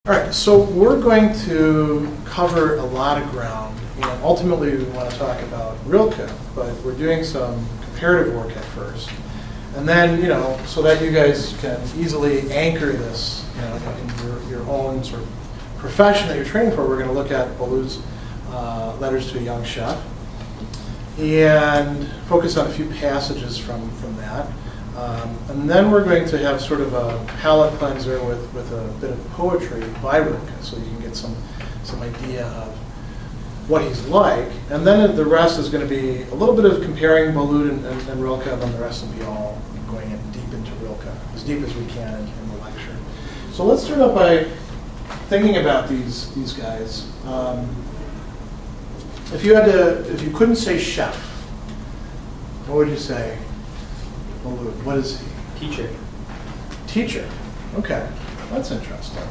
All right, so we're going to cover a lot of ground, and ultimately we want to talk about Rilke, but we're doing some comparative work at first. And then, so that you guys can easily anchor this, in your own sort of profession that you're training for, we're going to look at Boulud's Letters to a Young Chef and focus on a few passages from that. And then we're going to have sort of a palate cleanser with a bit of poetry by Rilke, so you can get some idea of what he's like. And then the rest is going to be a little bit of comparing Boulud and Rilke, and then the rest will be all going in deep into Rilke, as deep as we can in the lecture. So let's start out by thinking about these guys. If you couldn't say chef, what would you say? Boulud, what is he? Teacher. Teacher. Okay, that's interesting.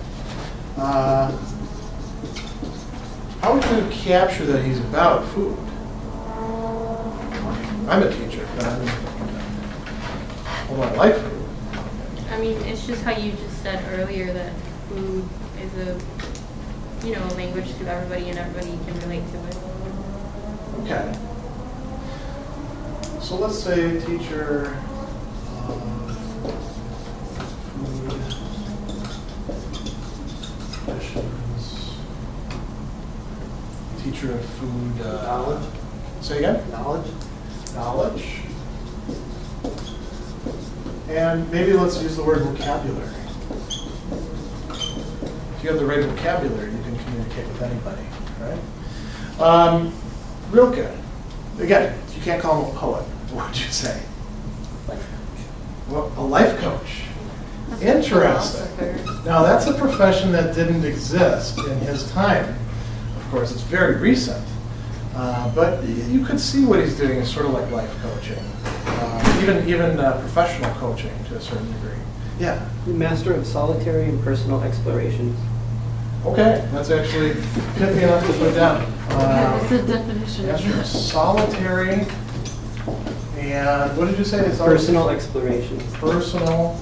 How would you capture that he's about food? I'm a teacher, but although I like food. I mean, it's just how you just said earlier that food is a language to everybody and everybody can relate to it. Okay. So let's say teacher. Food traditions, teacher of food Knowledge. Say again? Knowledge. And maybe let's use the word vocabulary. If you have the right vocabulary, you can communicate with anybody, right? Rilke. Again, you can't call him a poet. What would you say? Well, a life coach. Interesting. Now, that's a profession that didn't exist in his time. Of course, it's very recent. But you could see what he's doing is sort of like life coaching, even professional coaching to a certain degree. Yeah? The master of solitary and personal exploration. Okay, that's actually pithy enough to put down. What's the definition? Master of solitary and what did you say? Personal explorations. Personal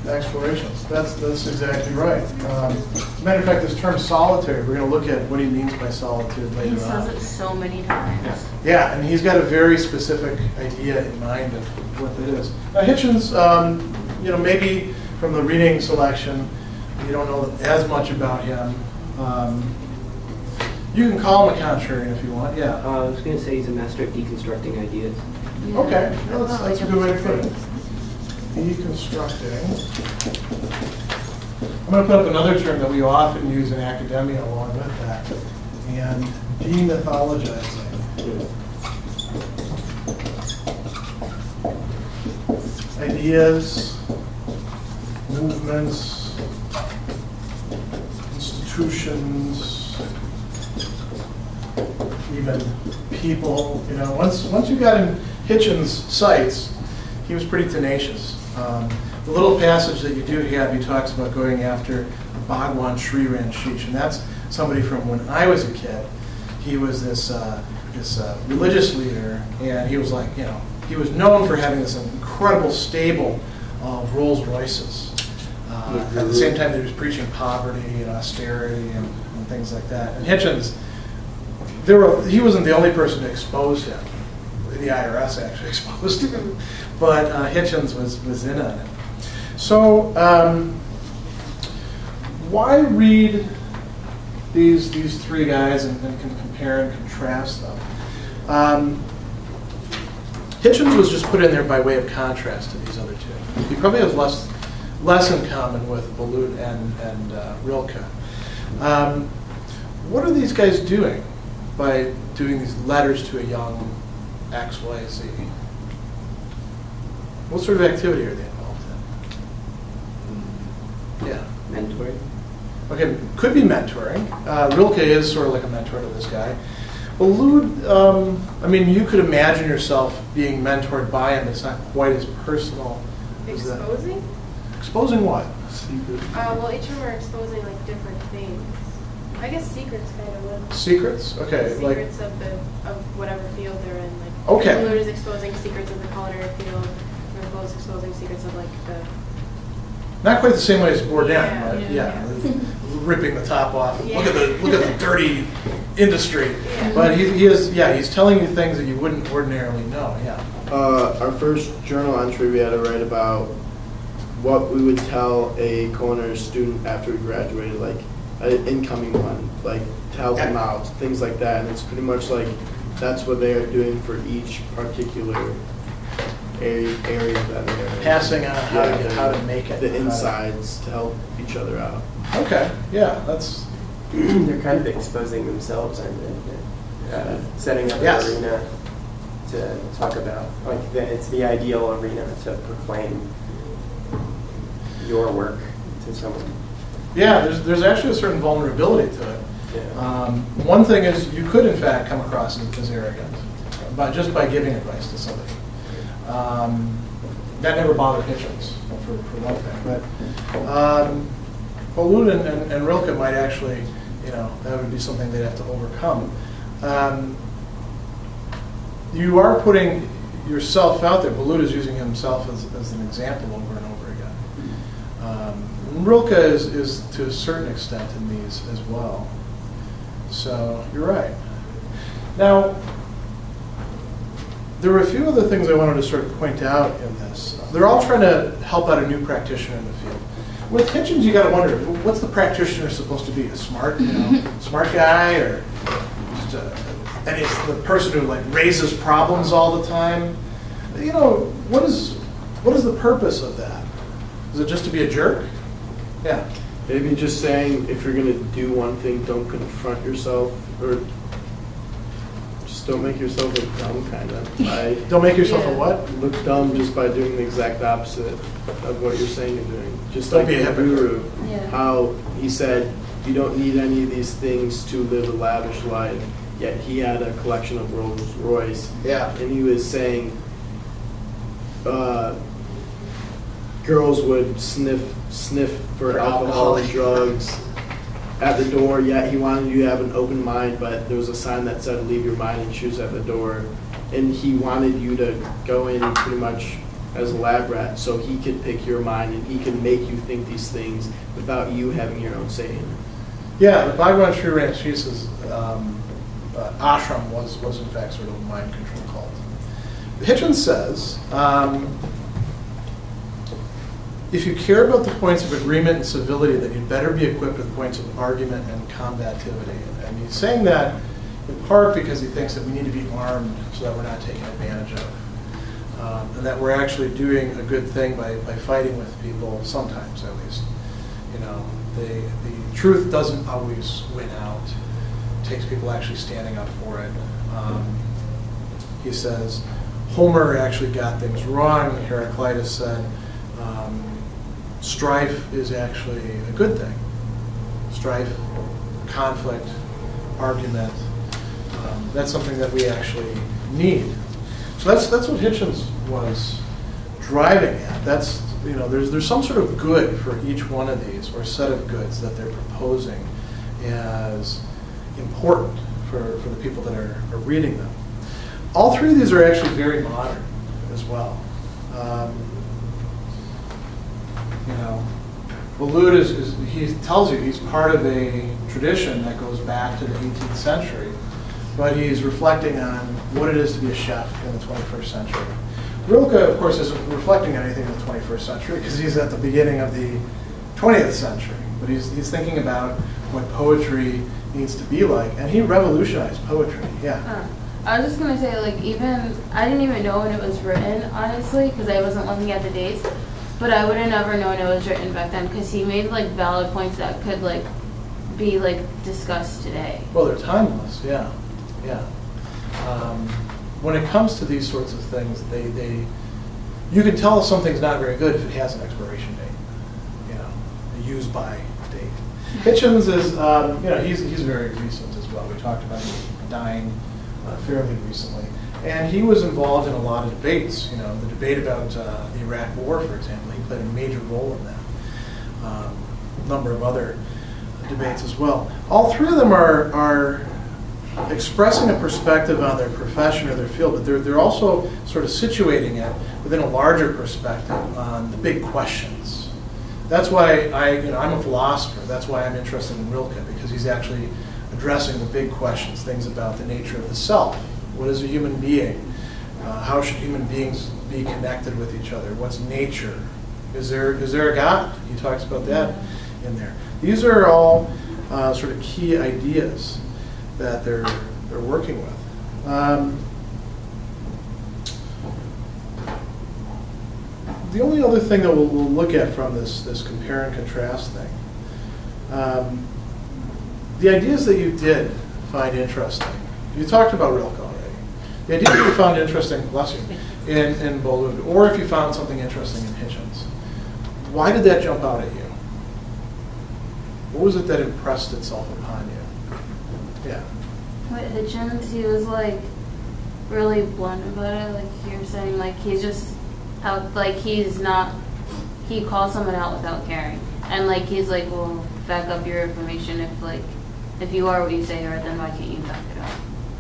explorations. That's exactly right. As a matter of fact, this term solitary, we're going to look at what he means by solitude later on. He says it so many times. Yeah, and he's got a very specific idea in mind of what it is. Now, Hitchens, maybe from the reading selection, you don't know as much about him. You can call him a contrarian if you want, yeah. I was going to say he's a master of deconstructing ideas. Yeah. Okay, that's a good way to put it. Deconstructing. I'm going to put up another term that we often use in academia along with that, and demythologizing. Ideas, movements, institutions, even people. Once you got in Hitchens' sights, he was pretty tenacious. The little passage that you do have, he talks about going after Bhagwan Sri Ranshish, and that's somebody from when I was a kid. He was this religious leader, and he was he was known for having this incredible stable of Rolls Royces. At the same time, he was preaching poverty and austerity and things like that. And Hitchens, he wasn't the only person to expose him. The IRS actually exposed him, but Hitchens was in on it. So why read these three guys and compare and contrast them? Hitchens was just put in there by way of contrast to these other two. He probably has less in common with Boulud and Rilke. What are these guys doing by doing these letters to a young X, Y, Z? What sort of activity are they involved in? Yeah. Mentoring. Okay, could be mentoring. Rilke is sort of like a mentor to this guy. Boulud, you could imagine yourself being mentored by him. It's not quite as personal as that. Exposing? Exposing what? Well, each of them are exposing different things. I guess secrets kind of would. Secrets? Okay. Secrets of whatever field they're in. Okay. Boulud is exposing secrets of the culinary field. Rilke is exposing secrets of the Not quite the same way as Bourdain, Yeah, but yeah. ripping the top off. Yeah. Look at the dirty industry. Yeah. But he's telling you things that you wouldn't ordinarily know. Yeah. Our first journal entry, we had to write about what we would tell a culinary student after we graduated, like an incoming one, like to help them out, things like that. And it's pretty much like that's what they are doing for each particular area that they're Passing on how to make it. the insides to help each other out. Okay. Yeah. That's. They're kind of exposing themselves, aren't they? Setting up Yes. an arena to talk about, like, it's the ideal arena to proclaim your work to someone. Yeah. There's actually a certain vulnerability to it. Yeah. One thing is you could in fact come across as arrogant, just by giving advice to somebody. That never bothered Hitchens, for one thing. But Boulud and Rilke might actually, that would be something they'd have to overcome. You are putting yourself out there. Boulud is using himself as an example over and over again. Rilke is to a certain extent in these as well. So you're right. Now, there were a few other things I wanted to sort of point out in this. They're all trying to help out a new practitioner in the field. With Hitchens, you got to wonder, what's the practitioner supposed to be? A smart, smart guy, or just and it's the person who like raises problems all the time? What is the purpose of that? Is it just to be a jerk? Yeah. Maybe just saying if you're going to do one thing, don't confront yourself, or just don't make yourself look dumb, kind of. Don't make yourself a Yeah. what? Look dumb just by doing the exact opposite of what you're saying you're doing. Just Don't like be a the hypocrite. guru, Yeah. how he said you don't need any of these things to live a lavish life, yet he had a collection of Rolls Royce, Yeah. and he was saying girls would sniff for alcohol and drugs at the door, yet he wanted you to have an open mind, but there was a sign that said leave your mind and shoes at the door, and he wanted you to go in pretty much as a lab rat so he could pick your mind and he could make you think these things without you having your own say in it. Yeah, the Bhagwan Sri Ranjita's ashram was in fact sort of a mind control cult. Hitchens says, if you care about the points of agreement and civility, then you'd better be equipped with points of argument and combativity. And he's saying that in part because he thinks that we need to be armed so that we're not taken advantage of. And that we're actually doing a good thing by fighting with people, sometimes at least. The truth doesn't always win out. It takes people actually standing up for it. He says, Homer actually got things wrong. Heraclitus said, strife is actually a good thing. Strife, conflict, argument, that's something that we actually need. So that's what Hitchens was driving at. That's, there's some sort of good for each one of these, or set of goods that they're proposing as important for the people that are reading them. All three of these are actually very modern as well. Boulud he tells you he's part of a tradition that goes back to the 18th century, but he's reflecting on what it is to be a chef in the 21st century. Rilke, of course, isn't reflecting on anything in the 21st century because he's at the beginning of the 20th century, but he's thinking about what poetry needs to be like, and he revolutionized poetry. Yeah. I was just gonna say, I didn't even know when it was written, honestly, because I wasn't looking at the dates. But I would have never known it was written back then, because he made valid points that could be discussed today. Well, they're timeless. Yeah. When it comes to these sorts of things, you can tell if something's not very good if it has an expiration date. A use by date. Hitchens is, he's very recent as well. We talked about him dying fairly recently. And he was involved in a lot of debates. The debate about the Iraq War, for example, he played a major role in that. A number of other debates as well. All three of them are expressing a perspective on their profession or their field, but they're also sort of situating it within a larger perspective on the big questions That's why I'm a philosopher. That's why I'm interested in Rilke, because he's actually addressing the big questions, things about the nature of the self. What is a human being? How should human beings be connected with each other? What's nature? Is there a God? He talks about that in there. These are all sort of key ideas that they're working with. The only other thing that we'll look at from this compare and contrast thing, the ideas that you did find interesting. You talked about Rilke already. The ideas that you found interesting, bless you, in Boulud, or if you found something interesting in Hitchens. Why did that jump out at you? What was it that impressed itself upon you? Yeah. With Hitchens, he was like really blunt about it. Like you were saying, like he's just out, like he's not. He calls someone out without caring, and like he's like, well, back up your information. If you are what you say you are, then why can't you back it up?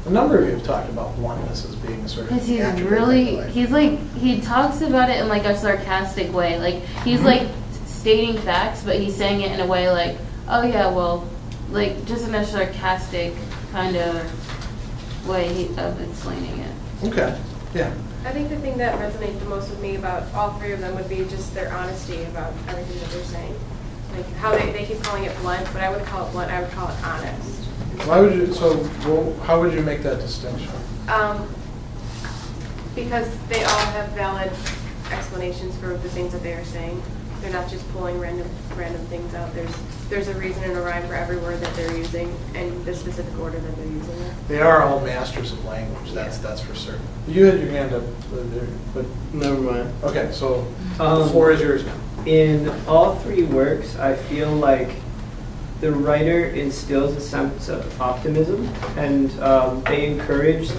A number of you have talked about bluntness as being a sort of Because he's attribute really, that he's like, he talks about it in like a sarcastic way. Like he's like stating facts, but he's saying it in a way like, oh yeah, well, like just in a sarcastic kind of way of explaining it. Okay, yeah. I think the thing that resonates the most with me about all three of them would be just their honesty about everything that they're saying. Like how they keep calling it blunt, but I wouldn't call it blunt, I would call it honest. Why would you, how would you make that distinction? Because they all have valid explanations for the things that they are saying. They're not just pulling random things out. There's a reason and a rhyme for every word that they're using and the specific order that they're using it. They are all masters of language, that's for certain. You had your hand up there, but Never mind. okay, so the floor is yours now. In all three works, I feel like the writer instills a sense of optimism, and they encourage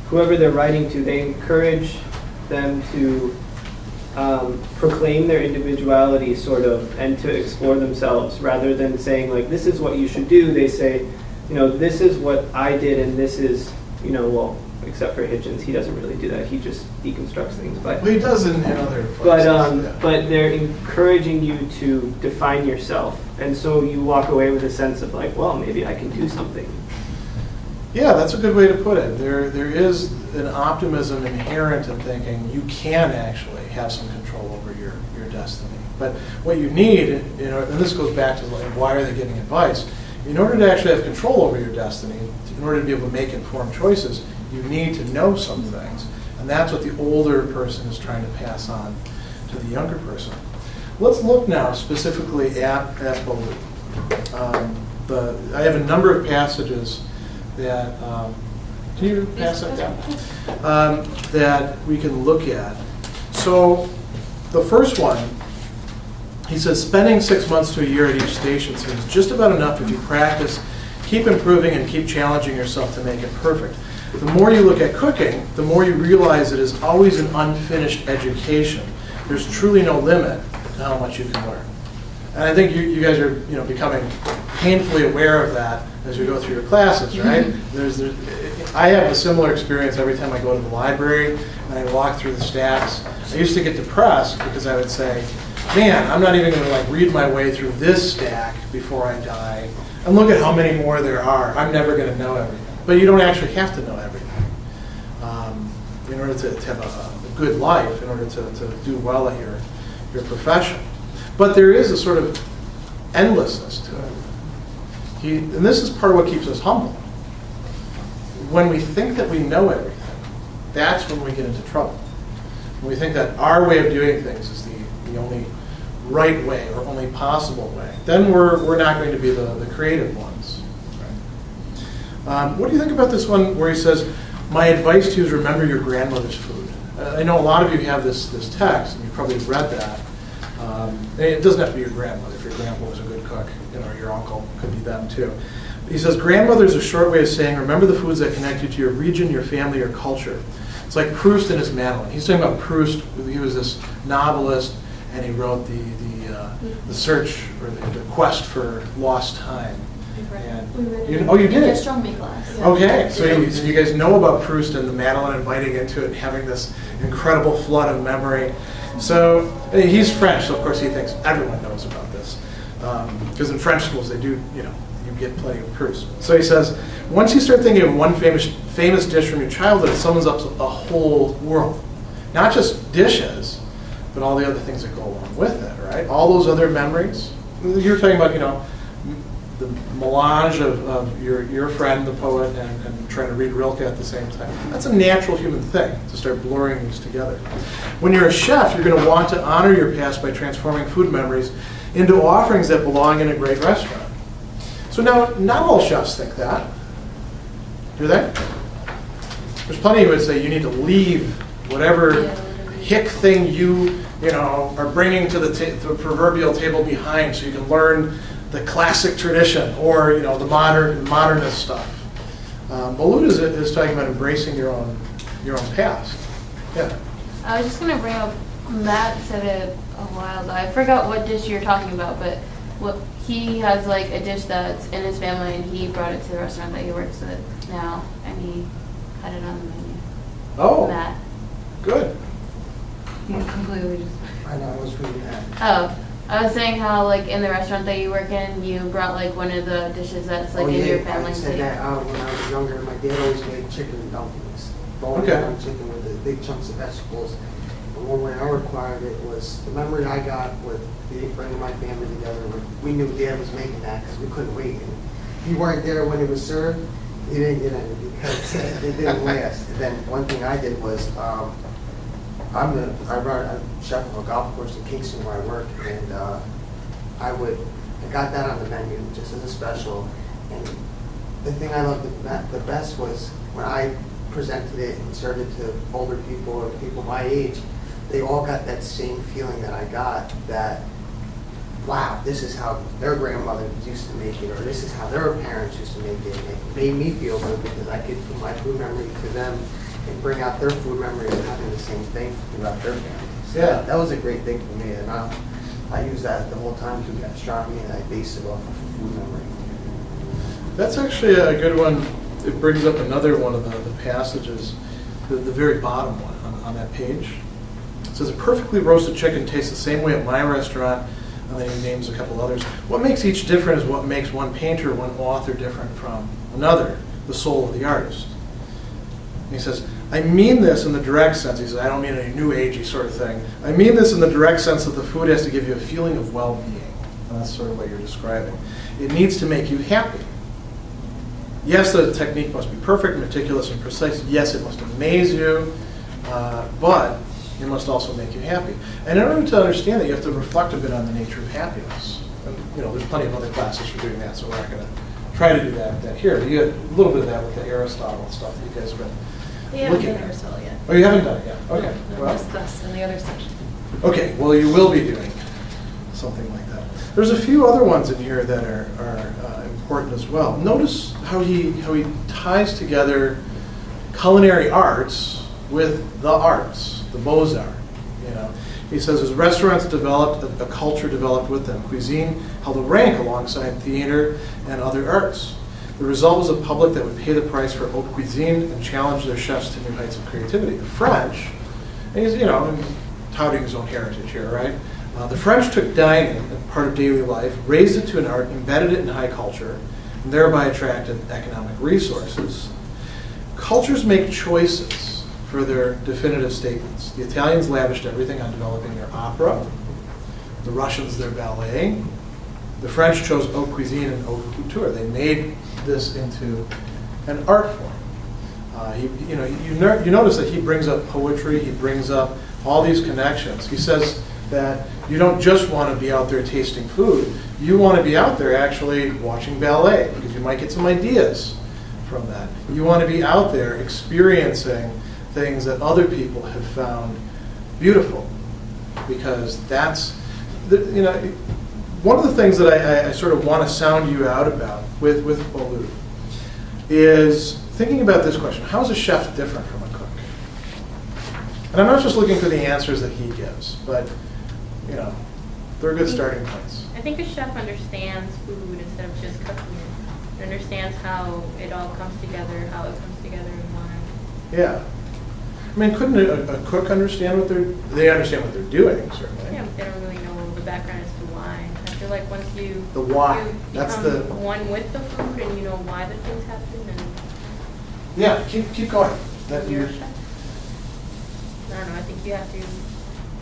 whoever they're writing to, they encourage them to proclaim their individuality, sort of, and to explore themselves, rather than saying, like, this is what you should do. They say, this is what I did, and this is, well, except for Hitchens, he doesn't really do that. He just deconstructs things. But Well, he does in other places. but they're encouraging you to define yourself, and so you walk away with a sense of like, well, maybe I can do something. Yeah, that's a good way to put it. There is an optimism inherent in thinking you can actually have some control over your destiny. But what you need, and this goes back to like, why are they giving advice? In order to actually have control over your destiny, in order to be able to make informed choices, you need to know some things. And that's what the older person is trying to pass on to the younger person. Let's look now specifically at Boulud. I have a number of passages that, can you pass that down? That we can look at. So the first one, he says, spending 6 months to a year at each station seems just about enough if you practice, keep improving, and keep challenging yourself to make it perfect. The more you look at cooking, the more you realize it is always an unfinished education. There's truly no limit to how much you can learn. And I think you guys are becoming painfully aware of that as you go through your classes, right? I have a similar experience every time I go to the library and I walk through the stacks. I used to get depressed because I would say, man, I'm not even going to read my way through this stack before I die. And look at how many more there are. I'm never going to know everything. But you don't actually have to know everything in order to have a good life, in order to do well at your profession. But there is a sort of endlessness to it. And this is part of what keeps us humble. When we think that we know everything, that's when we get into trouble. When we think that our way of doing things is the only right way or only possible way, then we're not going to be the creative ones. Right? What do you think about this one where he says, my advice to you is remember your grandmother's food? I know a lot of you have this text, and you've probably read that. And it doesn't have to be your grandmother. If your grandpa was a good cook, your uncle could be them too. He says, grandmother is a short way of saying, remember the foods that connect you to your region, your family, your culture. It's like Proust and his Madeline. He's talking about Proust. He was this novelist, and he wrote the search, or the quest for lost time. And you did? Gastronomy class. Okay, so you guys know about Proust and the Madeline and biting into it and having this incredible flood of memory. So he's French, so of course he thinks everyone knows about this. Because in French schools they do, you get plenty of proofs. So he says, once you start thinking of one famous dish from your childhood, it summons up a whole world. Not just dishes, but all the other things that go along with it, right? All those other memories. You're talking about, the melange of your friend, the poet, and trying to read Rilke at the same time. That's a natural human thing, to start blurring these together. When you're a chef, you're going to want to honor your past by transforming food memories into offerings that belong in a great restaurant. So now, not all chefs think that, do they? There's plenty who would say you need to leave whatever hick thing you are bringing to the proverbial table behind, so you can learn the classic tradition or the modernist stuff. Boulud is talking about embracing your own past. Yeah. I was just gonna bring up, Matt said it a while ago. I forgot what dish you're talking about, but he has like a dish that's in his family, and he brought it to the restaurant that he works at now, and he had it on the menu. Oh, Matt. good. You completely just. I know, I was reading that. Oh, I was saying how like in the restaurant that you work in, you brought like one of the dishes that's like in your family. I said that when I was younger. My dad always made chicken and dumplings. Bone down chicken with the big chunks of vegetables. And one way I required it was the memory I got with bringing my family together. We knew Dad was making that because we couldn't wait. And if you weren't there when it was served, you didn't get any because it didn't last. And then one thing I did was I run a chef of a golf course in Kingston where I work, and I got that on the menu just as a special. And the thing I loved the best was when I presented it and served it to older people or people my age, they all got that same feeling that I got, that, wow, this is how their grandmother used to make it, or this is how their parents used to make it. And it made me feel good because I could put my food memory to them and bring out their food memory of having the same thing throughout their family. So yeah. That was a great thing for me, and I use that the whole time through gastronomy, and I base it off of food memory. That's actually a good one. It brings up another one of the passages, the very bottom one on that page. It says, a perfectly roasted chicken tastes the same way at my restaurant, and then he names a couple others. What makes each different is what makes one painter, one author different from another, the soul of the artist. And he says, I mean this in the direct sense. He says, I don't mean any new agey sort of thing. I mean this in the direct sense that the food has to give you a feeling of well-being. And that's sort of what you're describing. It needs to make you happy. Yes, the technique must be perfect, meticulous, and precise. Yes, it must amaze you, but it must also make you happy. And in order to understand that, you have to reflect a bit on the nature of happiness. And, there's plenty of other classes for doing that, so we're not going to try to do that here. But you had a little bit of that with the Aristotle stuff that you guys have been We haven't looking done at. Aristotle yet. Oh, you haven't done it yet? Okay. No, Well, just this and the other section. okay, well, you will be doing something like that. There's a few other ones in here that are important as well. Notice how he ties together culinary arts with the arts, the Beaux-Arts. He says, as restaurants developed, a culture developed with them. Cuisine held a rank alongside theater and other arts. The result was a public that would pay the price for haute cuisine and challenge their chefs to new heights of creativity. The French, and he's, touting his own heritage here, right? The French took dining as part of daily life, raised it to an art, embedded it in high culture, and thereby attracted economic resources. Cultures make choices for their definitive statements. The Italians lavished everything on developing their opera, the Russians their ballet, the French chose haute cuisine and haute couture. They made this into an art form. You notice that he brings up poetry, he brings up all these connections. He says that you don't just want to be out there tasting food, you want to be out there actually watching ballet, because you might get some ideas from that. You want to be out there experiencing things that other people have found beautiful, because that's, one of the things that I sort of want to sound you out about with Boulud is thinking about this question: how is a chef different from a cook? And I'm not just looking for the answers that he gives, but they're good starting points. I think a chef understands food instead of just cooking it. It understands how it all comes together, how it comes together in mind. Yeah. I mean, couldn't a cook understand they understand what they're doing, certainly. Yeah, but they don't really know the background as to why. I feel like once you The why. you That's become one with the food and you know why the things happen, and Yeah, keep going. That you're you're, a chef. I don't know. I think you have to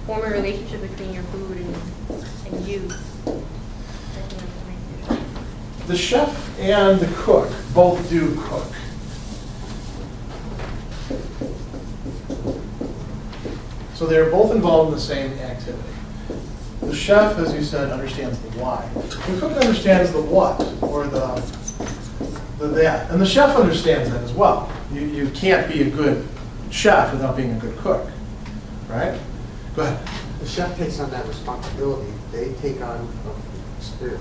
form a relationship between your food and you. I think that's what makes you a chef. the chef and the cook both do cook. So they're both involved in the same activity. The chef, as you said, understands the why. The cook understands the what, or the that. And the chef understands that as well. You can't be a good chef without being a good cook, right? Go ahead. The chef takes on that responsibility. They take on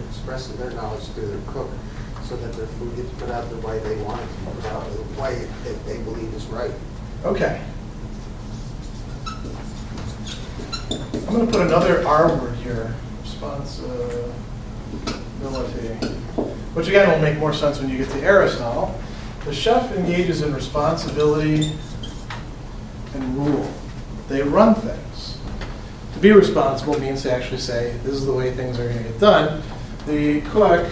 expressing their knowledge through their cook so that their food gets put out the way they want it to be put out, the way that they believe is right. Okay. I'm going to put another R word here, responsibility, which again will make more sense when you get to Aristotle. The chef engages in responsibility and rule. They run things. To be responsible means to actually say, this is the way things are going to get done. The cook,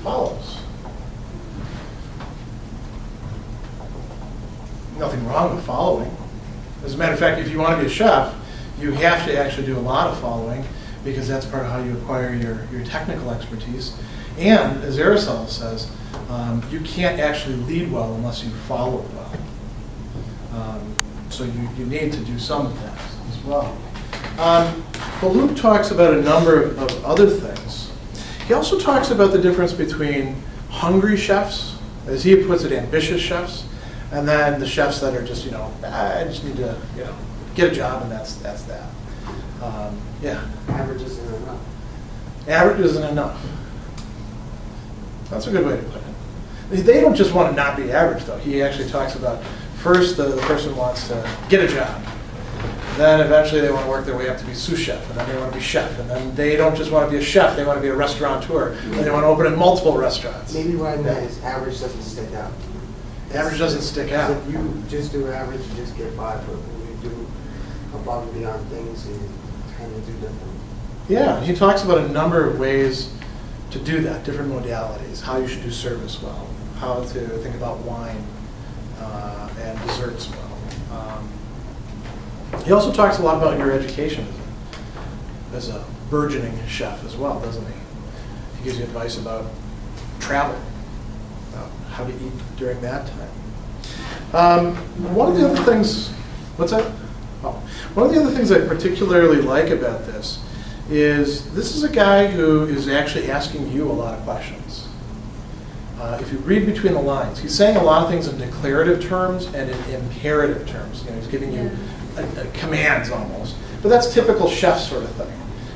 follows. Nothing wrong with following. As a matter of fact, if you want to be a chef, you have to actually do a lot of following because that's part of how you acquire your technical expertise. And as Aristotle says, you can't actually lead well unless you follow well. So you need to do some of that as well. Boulud talks about a number of other things. He also talks about the difference between hungry chefs, as he puts it, ambitious chefs, and then the chefs that are just, I just need to, get a job, and that's that. Yeah. Average isn't enough. Average isn't enough. That's a good way to put it. They don't just want to not be average, though. He actually talks about first the person wants to get a job. Then eventually they want to work their way up to be sous chef, and then they want to be chef. And then they don't just want to be a chef, they want to be a restaurateur. And they want to open in multiple restaurants. Maybe what I meant is average doesn't stick out. Average doesn't stick out. If you just do average, you just get by, but when you do above and beyond things, you kind of do different. Yeah, he talks about a number of ways to do that, different modalities, how you should do service well, how to think about wine and desserts well. He also talks a lot about your education as a burgeoning chef as well, doesn't he? He gives you advice about travel, about how to eat during that time. One of the other things, what's that? Oh, one of the other things I particularly like about this is a guy who is actually asking you a lot of questions. If you read between the lines, he's saying a lot of things in declarative terms and in imperative terms. He's giving you commands almost. But that's typical chef sort of thing.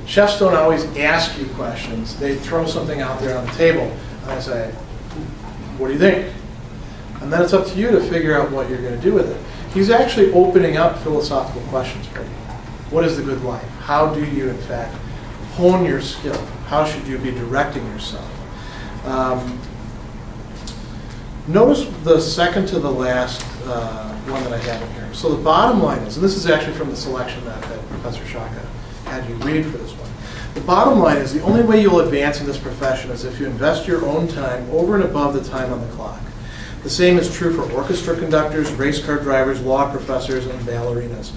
Chefs don't always ask you questions. They throw something out there on the table, and I say, what do you think? And then it's up to you to figure out what you're going to do with it. He's actually opening up philosophical questions for you. What is the good life? How do you, in fact, hone your skill? How should you be directing yourself? Notice the second to the last one that I have in here. So the bottom line is, and this is actually from the selection that Professor Shaka had you read for this one. The bottom line is the only way you'll advance in this profession is if you invest your own time over and above the time on the clock. The same is true for orchestra conductors, race car drivers, law professors, and ballerinas.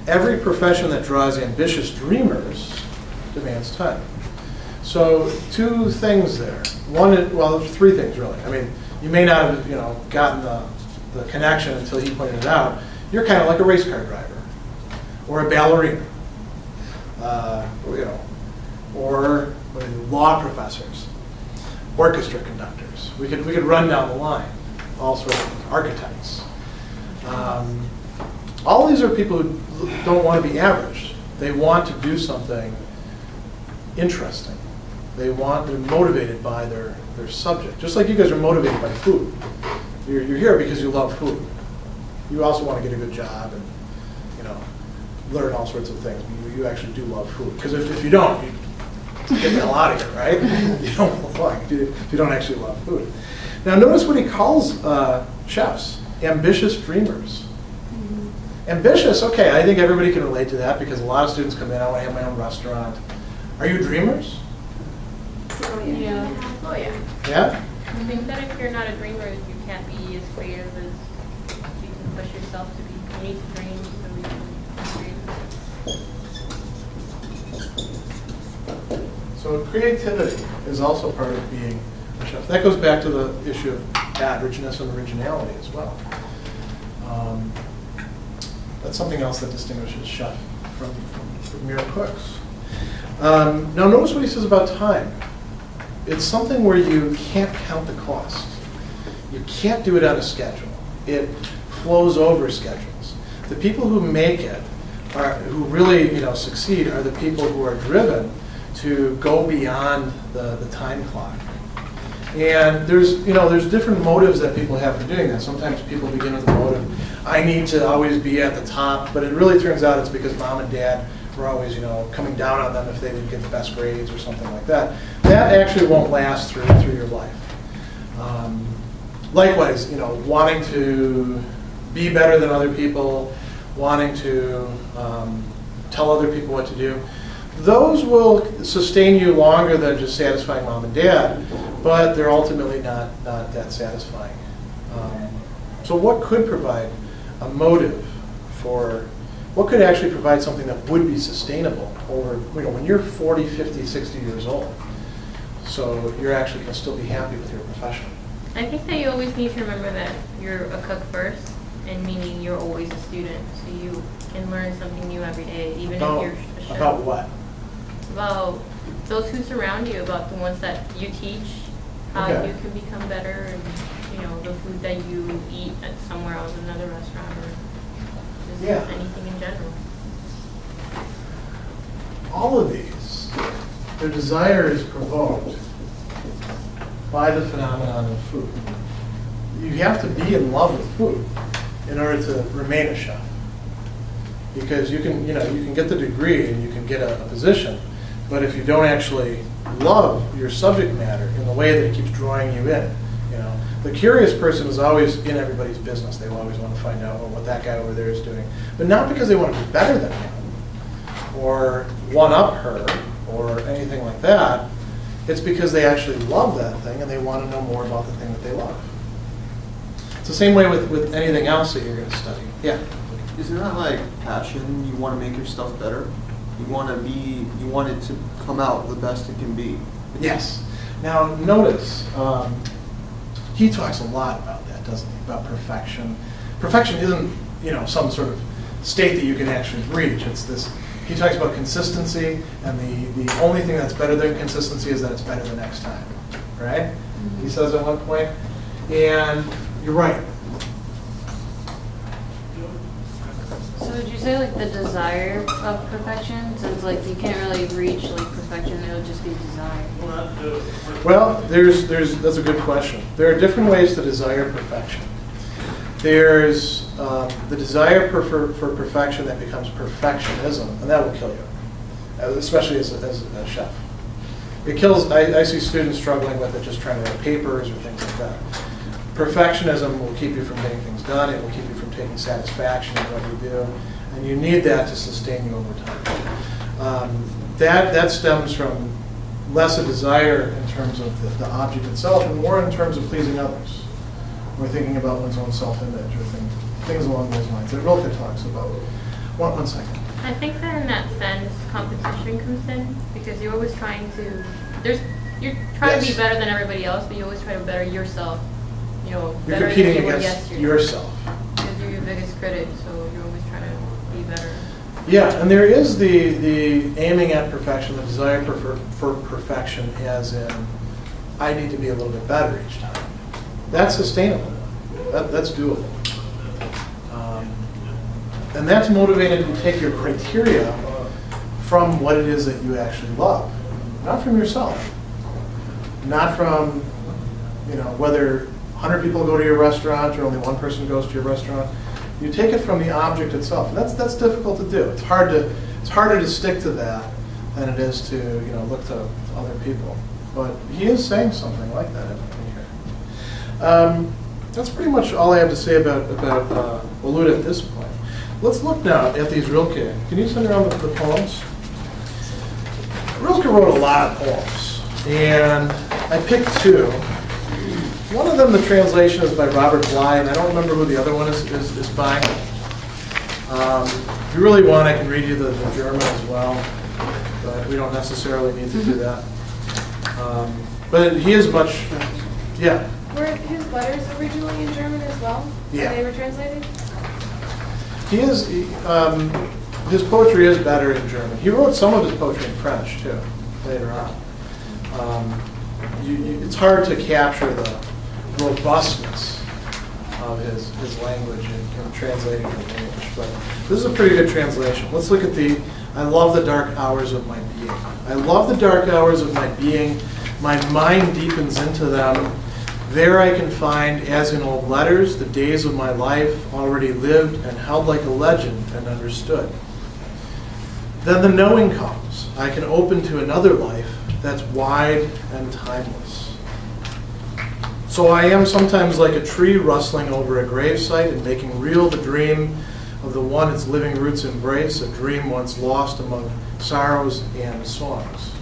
Every profession that draws ambitious dreamers demands time. So two things there. One, there's three things really. I mean, you may not have gotten the connection until he pointed it out. You're kind of like a race car driver, or a ballerina, or law professors, orchestra conductors. We could run down the line. All sorts of architects. All these are people who don't want to be average. They want to do something interesting. They're motivated by their subject. Just like you guys are motivated by food. You're here because you love food. You also want to get a good job and learn all sorts of things. You actually do love food. Because if you don't, you get the hell out of here, right? You don't belong if you don't actually love food. Now notice what he calls chefs. Ambitious dreamers. Ambitious, okay, I think everybody can relate to that because a lot of students come in, I want to have my own restaurant. Are you dreamers? Oh, Yeah. Oh, yeah. Yeah? I think that if you're not a dreamer, you can't be as creative as you can push yourself to be. You need to dream so you can be creative. So creativity is also part of being a chef. That goes back to the issue of averageness and originality as well. That's something else that distinguishes chef from mere cooks. Now notice what he says about time. It's something where you can't count the cost. You can't do it on a schedule. It flows over schedules. The people who make it, who really succeed, are the people who are driven to go beyond the time clock. And there's different motives that people have for doing that. Sometimes people begin with the motive, I need to always be at the top, but it really turns out it's because mom and dad were always coming down on them if they didn't get the best grades or something like that. That actually won't last through your life. Likewise, wanting to be better than other people, wanting to tell other people what to do, those will sustain you longer than just satisfying mom and dad, but they're ultimately not that satisfying. So what could provide a motive what could actually provide something that would be sustainable over, when you're 40, 50, 60 years old, so you're actually going to still be happy with your profession? I think that you always need to remember that you're a cook first, and meaning you're always a student, so you can learn something new every day, even if you're a chef. About what? About those who surround you, about the ones that you teach, how Okay. you can become better, and the food that you eat at somewhere else, another restaurant, or just anything in general. All of these, their desire is provoked by the phenomenon of food. You have to be in love with food in order to remain a chef. Because you can get the degree and you can get a position, but if you don't actually love your subject matter in the way that it keeps drawing you in, the curious person is always in everybody's business. They will always want to find out what that guy over there is doing, but not because they want to be better than him or one up her or anything like that. It's because they actually love that thing and they want to know more about the thing that they love. It's the same way with anything else that you're going to study. Yeah. Isn't that like passion? You want to make your stuff better. You want it to come out the best it can be. Yes. Now notice, he talks a lot about that, doesn't he? About perfection. Perfection isn't, some sort of state that you can actually reach. It's this. He talks about consistency, and the only thing that's better than consistency is that it's better the next time, right? Mm-hmm. He says at one point, and you're right. So would you say the desire of perfection, since you can't really reach perfection, it would just be desire? Well, that's a good question. There are different ways to desire perfection. There's the desire for perfection that becomes perfectionism, and that will kill you, especially as a chef. It kills. I see students struggling with it, just trying to write papers or things like that. Perfectionism will keep you from getting things done. It will keep you from taking satisfaction in what you do, and you need that to sustain you over time. That stems from less a desire in terms of the object itself, and more in terms of pleasing others. We're thinking about one's own self-image or things along those lines that Rilke talks about. One second. I think that in that sense, competition comes in, because you're always trying to. You're trying to be better than everybody else, but you always try to better yourself. You're better competing than you were against yesterday. yourself. Because you're your biggest critic, so you're always trying to be better. Yeah, and there is the aiming at perfection, the desire for perfection, as in, I need to be a little bit better each time. That's sustainable. That's doable. And that's motivated to take your criteria from what it is that you actually love, not from yourself, not from whether 100 people go to your restaurant or only one person goes to your restaurant. You take it from the object itself. And that's difficult to do. It's harder to stick to that than it is to look to other people. But he is saying something like that in here. That's pretty much all I have to say about Boulud at this point. Let's look now at these Rilke. Can you send around the poems? Rilke wrote a lot of poems, and I picked two. One of them, the translation, is by Robert Bly, and I don't remember who the other one is by. If you really want, I can read you the German as well, but we don't necessarily need to do that. But he is much, yeah. Were his letters originally in German as well? Yeah. And they were translated? He is, his poetry is better in German. He wrote some of his poetry in French, too, later on. It's hard to capture the robustness of his language in translating it in English, but this is a pretty good translation. Let's look at I love the dark hours of my being. I love the dark hours of my being. My mind deepens into them. There I can find, as in old letters, the days of my life already lived and held like a legend and understood. Then the knowing comes. I can open to another life that's wide and timeless. So I am sometimes like a tree rustling over a gravesite and making real the dream of the one its living roots embrace, a dream once lost among sorrows and songs.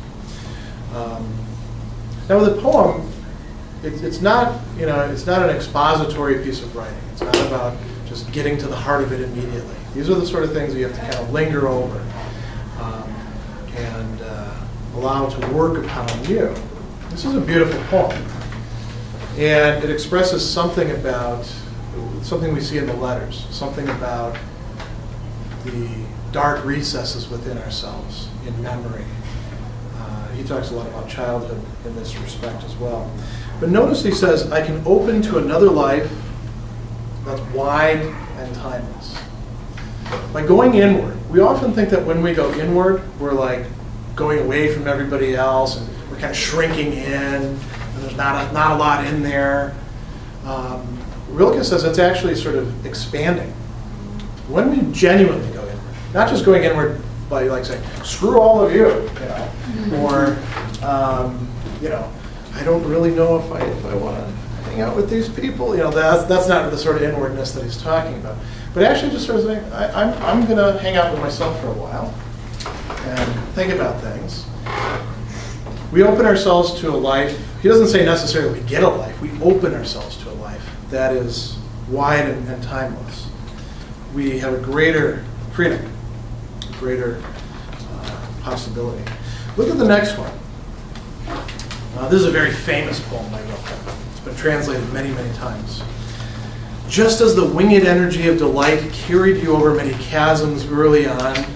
Now with a poem, it's not an expository piece of writing. It's not about just getting to the heart of it immediately. These are the sort of things that you have to kind of linger over and allow to work upon you. This is a beautiful poem, and it expresses something we see in the letters, something about the dark recesses within ourselves in memory. He talks a lot about childhood in this respect as well. But notice he says, I can open to another life that's wide and timeless. By going inward, we often think that when we go inward, we're like going away from everybody else, and we're kind of shrinking in, and there's not a lot in there. Rilke says it's actually sort of expanding. When we genuinely go inward, not just going inward by like saying, screw all of you, or I don't really know if I want to hang out with these people. That's not the sort of inwardness that he's talking about. But actually just sort of saying, I'm going to hang out with myself for a while and think about things. We open ourselves to a life. He doesn't say necessarily we get a life. We open ourselves to a life that is wide and timeless. We have a greater freedom, a greater possibility. Look at the next one. This is a very famous poem by Rilke. It's been translated many, many times. Just as the winged energy of delight carried you over many chasms early on,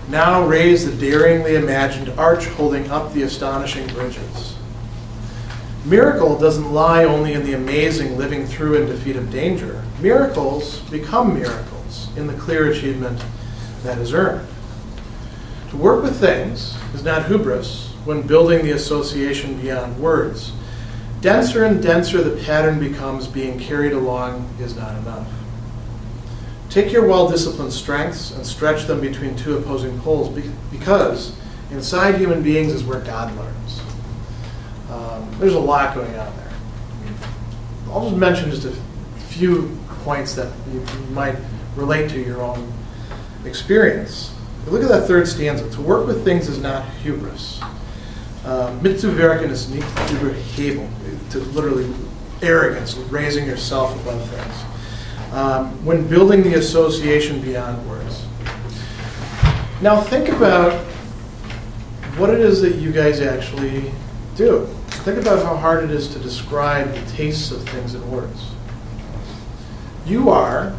now raise the daringly imagined arch holding up the astonishing bridges. Miracle doesn't lie only in the amazing living through and defeat of danger. Miracles become miracles in the clear achievement that is earned. To work with things is not hubris when building the association beyond words. Denser and denser the pattern becomes, being carried along is not enough. Take your well-disciplined strengths and stretch them between two opposing poles, because inside human beings is where God learns. There's a lot going on there. I'll just mention just a few points that you might relate to your own experience. Look at that third stanza. To work with things is not hubris. Mitzuwerken ist nicht überhebung. To literally arrogance, raising yourself above things. When building the association beyond words. Now think about what it is that you guys actually do. Think about how hard it is to describe the tastes of things in words. You are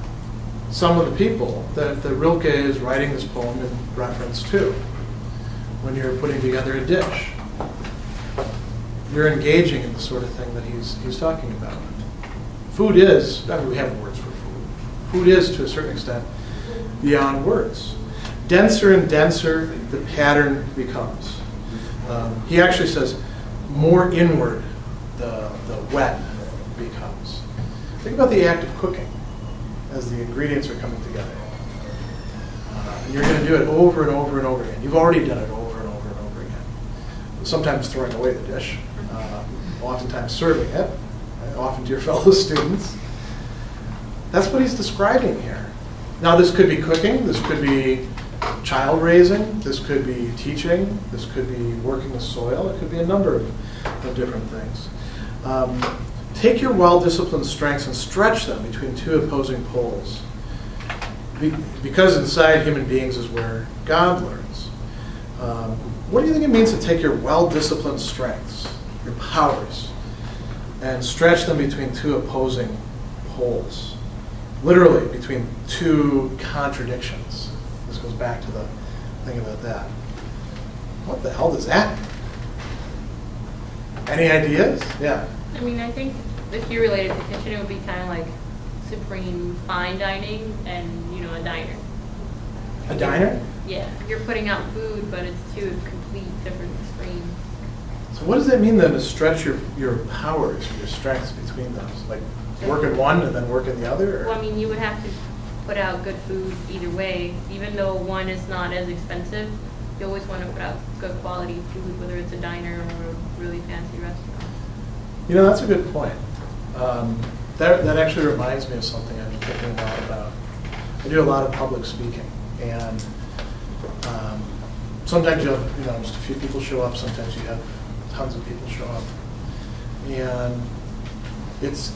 some of the people that Rilke is writing this poem in reference to when you're putting together a dish. You're engaging in the sort of thing that he's talking about. Food is, we have words for food. Food is, to a certain extent, beyond words. Denser and denser the pattern becomes. He actually says, more inward the wet becomes. Think about the act of cooking as the ingredients are coming together. And you're going to do it over and over and over again. You've already done it over and over and over again. Sometimes throwing away the dish, oftentimes serving it, often to your fellow students. That's what he's describing here. Now, this could be cooking, this could be child raising, this could be teaching, this could be working the soil, it could be a number of different things. Take your well-disciplined strengths and stretch them between two opposing poles. Because inside human beings is where God learns. What do you think it means to take your well-disciplined strengths, your powers, and stretch them between two opposing poles? Literally, between two contradictions. This goes back to the thing about that. What the hell does that mean? Any ideas? Yeah. I mean, I think if you related to kitchen, it would be kind of like supreme fine dining and, a diner. A diner? Yeah, you're putting out food, but it's two complete different extremes. So what does that mean then to stretch your powers, your strengths between those? Like work in one and then work in the other? Or? Well, I mean, you would have to put out good food either way. Even though one is not as expensive, you always want to put out good quality food, whether it's a diner or a really fancy restaurant. That's a good point. That actually reminds me of something I've been thinking a lot about. I do a lot of public speaking, and sometimes you have just a few people show up. Sometimes you have tons of people show up, and it's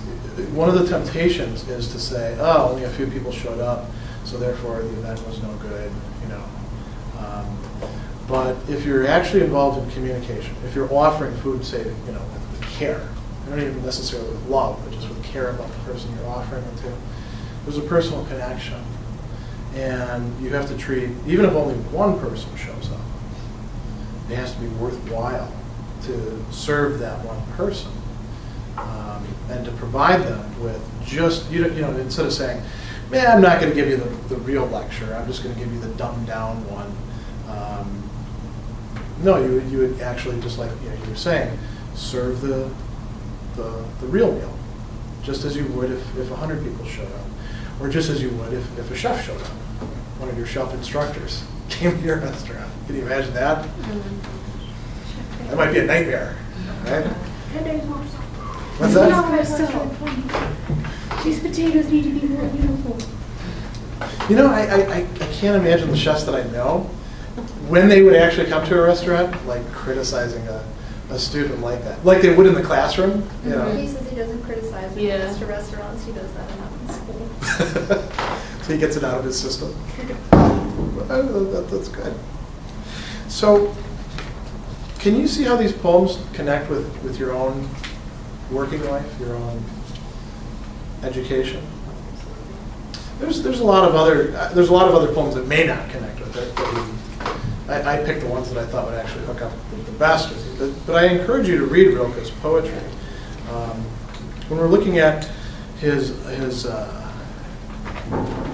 one of the temptations is to say, "Oh, only a few people showed up, so therefore the event was no good." But if you're actually involved in communication, if you're offering food, say, with care, I don't even necessarily with love, but just with care about the person you're offering it to, there's a personal connection. And you have to treat, even if only one person shows up, it has to be worthwhile to serve that one person and to provide them with just, instead of saying, man, I'm not going to give you the real lecture, I'm just going to give you the dumbed down one. No, you would actually, just like you were saying, serve the real meal, just as you would if 100 people showed up, or just as you would if a chef showed up, one of your chef instructors came to your restaurant. Can you imagine that? Mm-hmm. That might be a nightmare, right? What's that? These potatoes need to be more beautiful. I can't imagine the chefs that I know, when they would actually come to a restaurant, like criticizing a student like that, like they would in the classroom. He says he doesn't criticize when he goes to restaurants. He does that enough in school. So he gets it out of his system. That's good. So, can you see how these poems connect with your own working life, your own education? There's a lot of other poems that may not connect with it. I picked the ones that I thought would actually hook up the best with you. But I encourage you to read Rilke's poetry. When we're looking at his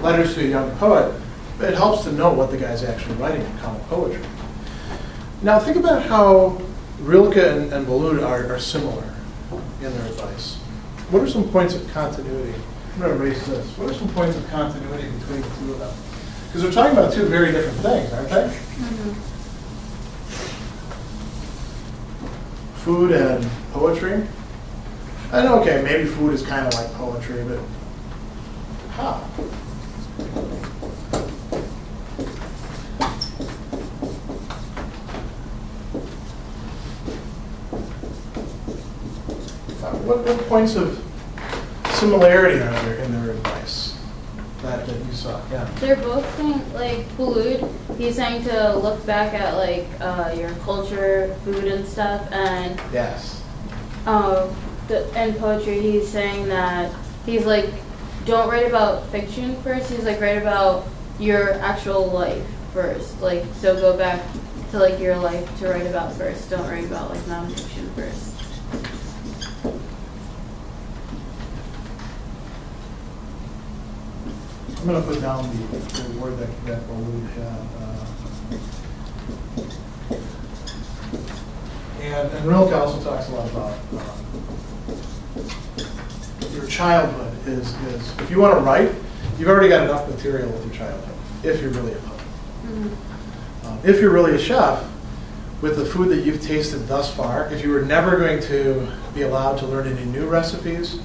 letters to a young poet, it helps to know what the guy's actually writing in comic poetry. Now think about how Rilke and Boulud are similar in their advice. What are some points of continuity? I'm going to erase this. What are some points of continuity between the two of them? Because they're talking about two very different things, aren't they? Mm-hmm. Food and poetry. And okay, maybe food is kind of like poetry, but how? What points of similarity are there in their advice that you saw? Yeah. They're both saying, like Boulud, he's saying to look back at your culture, food and stuff, and yes. In poetry, he's saying that he's like, don't write about fiction first. He's like, write about your actual life first. Like, so go back to your life to write about first. Don't write about nonfiction first. I'm going to put down the word that Boulud had. And Rilke also talks a lot about your childhood is if you want to write, you've already got enough material with your childhood, if you're really a poet. Mm-hmm. If you're really a chef, with the food that you've tasted thus far, if you were never going to be allowed to learn any new recipes,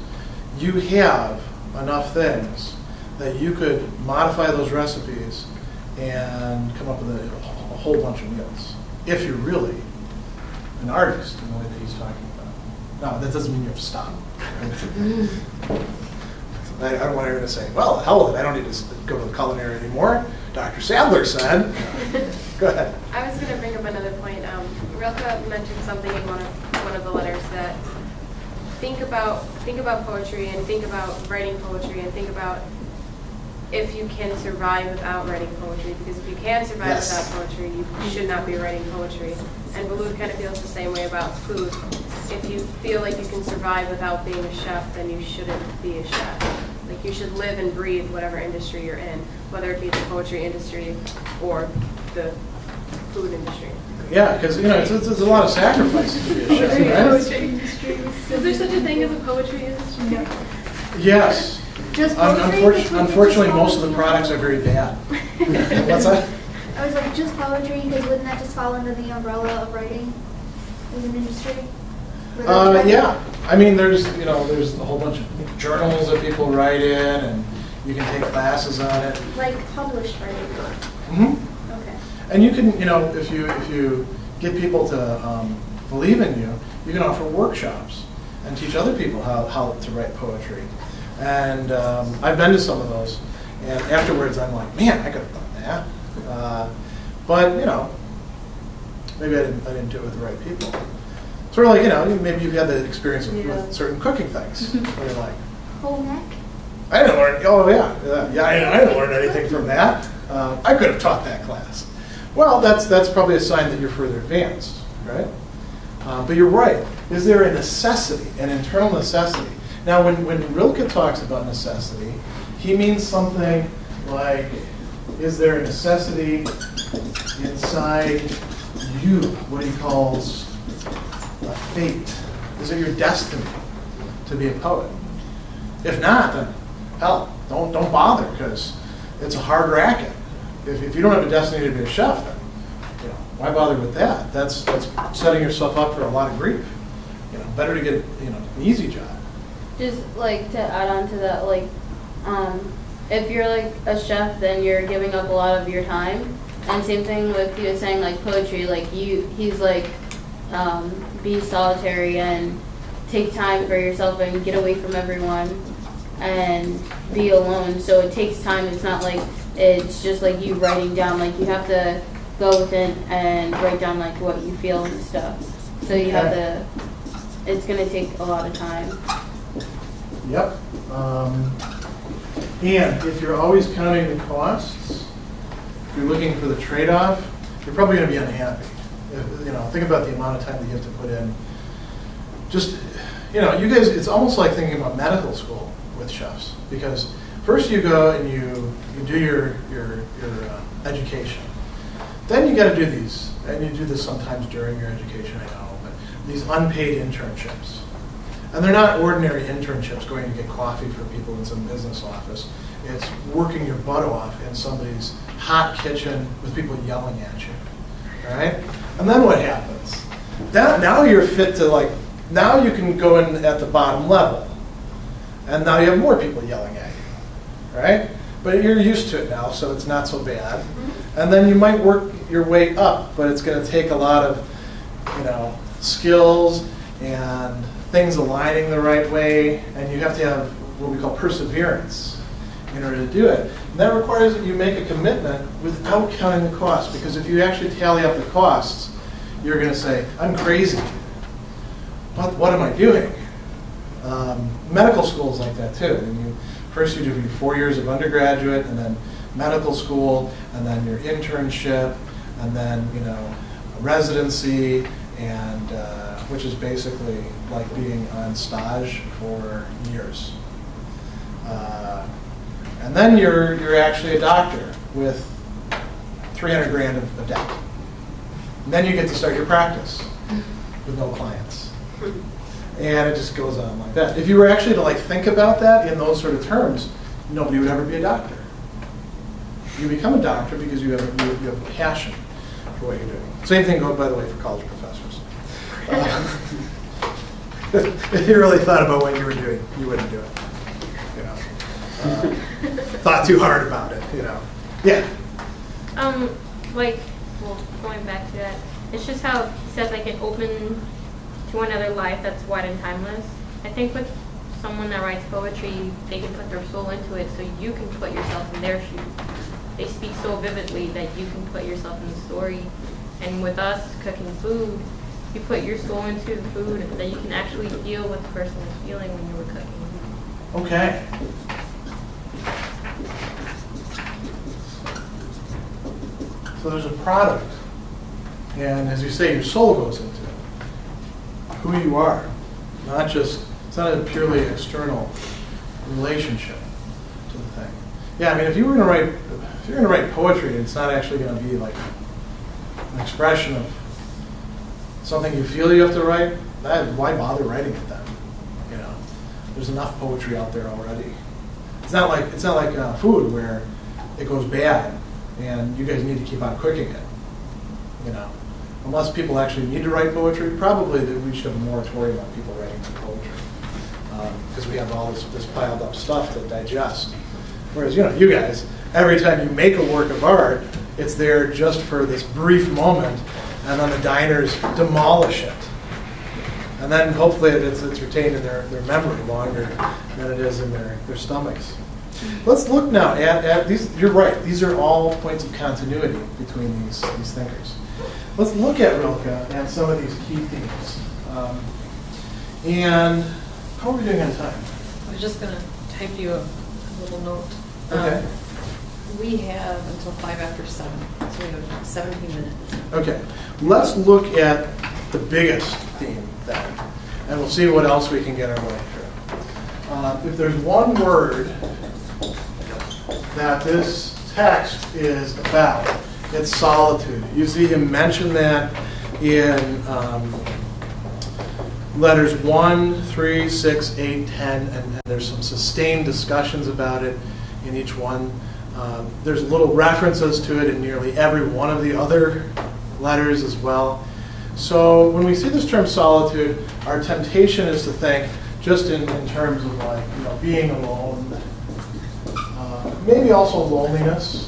you have enough things that you could modify those recipes and come up with a whole bunch of meals, if you're really an artist in the way that he's talking about. No, that doesn't mean you have to stop. I don't want everyone to say, well, the hell with it, I don't need to go to the culinary anymore. Dr. Sadler said. Go ahead. I was going to bring up another point. Rilke mentioned something in one of the letters that think about poetry and think about writing poetry and think about if you can survive without writing poetry, because if you can survive without poetry, you should not be writing poetry. And Boulud kind of feels the same way about food. If you feel like you can survive without being a chef, then you shouldn't be a chef. Like, you should live and breathe whatever industry you're in, whether it be the poetry industry or the food industry. Yeah, because it's a lot of sacrifices to be a chef, right? Poetry industry. Is there such a thing as a poetry industry? No. Yes. Just poetry? Unfortunately, most of the products are very bad. What's that? I was like, just poetry, because wouldn't that just fall under the umbrella of writing as an industry? Yeah. I mean, there's a whole bunch of journals that people write in, and you can take classes on it. Like published writing? Mm-hmm. Okay. And you can, if you get people to believe in you, you can offer workshops and teach other people how to write poetry. And I've been to some of those, and afterwards I'm like, man, I could have done that. But maybe I didn't do it with the right people. Sort of like, maybe you've had the experience with certain cooking things where you're like, Whole neck? I didn't learn. Oh yeah, I didn't learn anything from that. I could have taught that class. Well, that's probably a sign that you're further advanced, right? But you're right. Is there a necessity, an internal necessity? Now, when Rilke talks about necessity, he means something like, is there a necessity inside you, what he calls a fate? Is it your destiny to be a poet? If not, then hell, don't bother, because it's a hard racket. If you don't have a destiny to be a chef, then why bother with that? That's setting yourself up for a lot of grief. Better to get an easy job. Just like to add on to that, like if you're like a chef, then you're giving up a lot of your time. And same thing with you saying like poetry, like he's like be solitary and take time for yourself and get away from everyone and be alone. So it takes time. It's not like it's just like you writing down. Like you have to go within and write down like what you feel and stuff. So you have to. It's gonna take a lot of time. Yep. And if you're always counting the costs, if you're looking for the trade-off, you're probably going to be unhappy. Think about the amount of time that you have to put in. Just, you guys, it's almost like thinking about medical school with chefs, because first you go and you do your education. Then you got to do these, and you do this sometimes during your education, I know, but these unpaid internships. And they're not ordinary internships going to get coffee for people in some business office. It's working your butt off in somebody's hot kitchen with people yelling at you, all right? And then what happens? Now you're fit to now you can go in at the bottom level. And now you have more people yelling at you, right? But you're used to it now, so it's not so bad. And then you might work your way up, but it's going to take a lot of, skills and things aligning the right way, and you have to have what we call perseverance in order to do it. And that requires that you make a commitment without counting the costs, because if you actually tally up the costs, you're going to say, I'm crazy. What am I doing? Medical school is like that too. First you do your 4 years of undergraduate, and then medical school, and then your internship, and then a residency, and which is basically like being on stage for years. And then you're actually a doctor with 300 grand of debt. And then you get to start your practice with no clients. And it just goes on like that. If you were actually to think about that in those sort of terms, nobody would ever be a doctor. You become a doctor because you have a passion for what you're doing. Same thing goes, by the way, for college professors. If you really thought about what you were doing, you wouldn't do it. thought too hard about it, you know. Yeah. Like, well, going back to that, it's just how he says like an open to another life that's wide and timeless. I think with someone that writes poetry, they can put their soul into it, so you can put yourself in their shoes. They speak so vividly that you can put yourself in the story. And with us cooking food, you put your soul into the food, and that you can actually feel what the person is feeling when you were cooking. Okay. So there's a product, and as you say, your soul goes into it. Who you are, not just, it's not a purely external relationship to the thing. Yeah, I mean, if you're gonna write poetry, it's not actually gonna be like an expression of something you feel you have to write. Why bother writing it then? You know, there's enough poetry out there already. It's not like food where it goes bad and you guys need to keep on cooking it. You know, unless people actually need to write poetry, probably that we should have a moratorium on people writing poetry because we have all this piled up stuff to digest. Whereas, you know, you guys, every time you make a work of art, it's there just for this brief moment, and then the diners demolish it. And then hopefully it's retained in their memory longer than it is in their stomachs. Let's look now at these. You're right. These are all points of continuity between these thinkers. Let's look at Rilke and some of these key themes. And how are we doing on time? I was just going to type you a little note. Okay. We have until 5 after 7, so we have 17 minutes. Okay. Let's look at the biggest theme then, and we'll see what else we can get our way through. If there's one word that this text is about, it's solitude. You see him mention that in letters 1, 3, 6, 8, 10, and there's some sustained discussions about it in each one. There's little references to it in nearly every one of the other letters as well. So when we see this term solitude, our temptation is to think just in terms of like, you know, being alone, maybe also loneliness,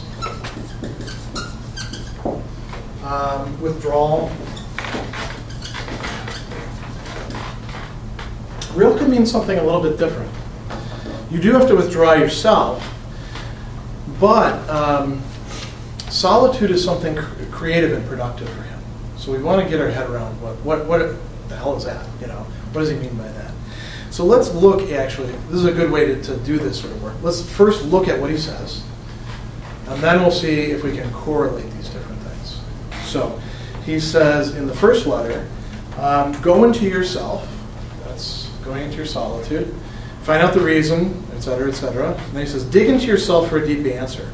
withdrawal. Rilke means something a little bit different. You do have to withdraw yourself, but solitude is something creative and productive for him. So we want to get our head around what the hell is that? You know, what does he mean by that? So let's look, actually, this is a good way to do this sort of work. Let's first look at what he says, and then we'll see if we can correlate these different things. So he says in the first letter, go into yourself. That's going into your solitude. Find out the reason, etc., etc. And then he says, dig into yourself for a deep answer.